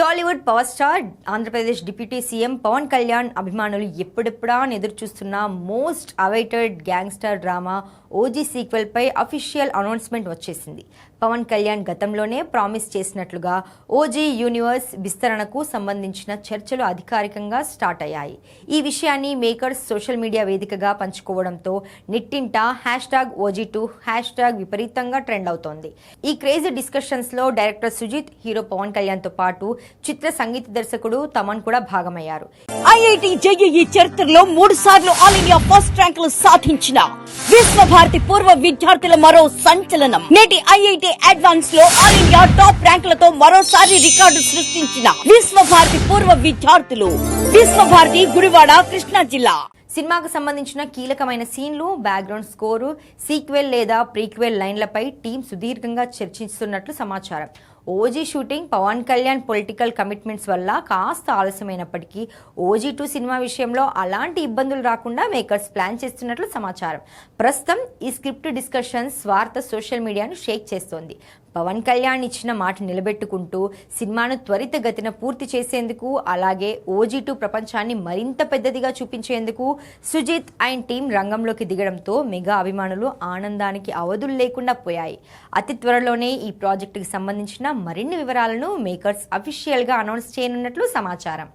Tollywood power star Andhra Pradesh deputy CM Pawan Kalyan అభిమానులు ఎప్పుడెప్పుడా అని ఎదురు చూస్తున్న most awaited gangster drama OG sequel పై అఫీషియల్ అనౌన్స్మెంట్ వచ్చేసింది. పవన్ కళ్యాణ్ గతంలోనే ప్రామిస్ చేసినట్లుగా ఓజీ యూనివర్స్ విస్తరణకు సంబంధించిన చర్చలు అధికారికంగా స్టార్ట్ అయ్యాయి. ఈ విషయాన్ని మేకర్స్ సోషల్ మీడియా వేదికగా పంచుకోవడంతో నెట్టింట #OG2 హ్యాష్ట్యాగ్ విపరీతంగా ట్రెండ్ అవుతోంది. ఈ క్రేజీ డిస్కషన్స్ లో డైరెక్టర్ సుజిత్, హీరో పవన్ కళ్యాణ్ తో పాటు చిత్ర సంగీత దర్శకుడు తమన్ కూడా భాగమయ్యారు. ఐఐటి జేఈఈ చరిత్రలో 3 సార్లు ఆల్ ఇండియా ఫస్ట్ ర్యాంకులు సాధించిన విశ్వభారతి పూర్వ విద్యార్థుల మరో సంచలనం. నేటి ఐఐటి అడ్వాన్స్ లో ఆల్ ఇండియా టాప్ ర్యాంకులతో మరోసారి రికార్డు సృష్టించిన విశ్వభారతి పూర్వ విద్యార్థులు. విశ్వభారతి గుడివాడ, కృష్ణా జిల్లా. సినిమాకు సంబంధించిన కీలకమైన సీన్లు, బ్యాక్గ్రౌండ్ స్కోరు, సీక్వెల్ లేదా ప్రీక్వెల్ లైన్లపై టీం సుదీర్ఘంగా చర్చిస్తున్నట్లు సమాచారం. OG shooting, Pawan Kalyan political commitments వల్ల కాస్త ఆలస్యమైనప్పటికీ OG2 సినిమా విషయంలో అలాంటి ఇబ్బందులు రాకుండా మేకర్స్ ప్లాన్ చేస్తున్నట్లు సమాచారం. ప్రస్తుతం ఈ స్క్రిప్ట్ డిస్కషన్స్ వార్త సోషల్ మీడియాను షేక్ చేస్తోంది. పవన్ కళ్యాణ్ ఇచ్చిన మాట నిలబెట్టుకుంటూ సినిమాను త్వరితగతిన పూర్తి చేసేందుకు, అలాగే OG2 ప్రపంచాన్ని మరింత పెద్దదిగా చూపించేందుకు సుజిత్ అండ్ టీం రంగంలోకి దిగడంతో మెగా అభిమానులు ఆనందానికి అవధులు లేకుండా పోయాయి. అతి త్వరలోనే ఈ ప్రాజెక్టుకి సంబంధించిన మరిన్ని వివరాలను మేకర్స్ అఫీషియల్ గా అనౌన్స్ చేయనున్నట్లు సమాచారం.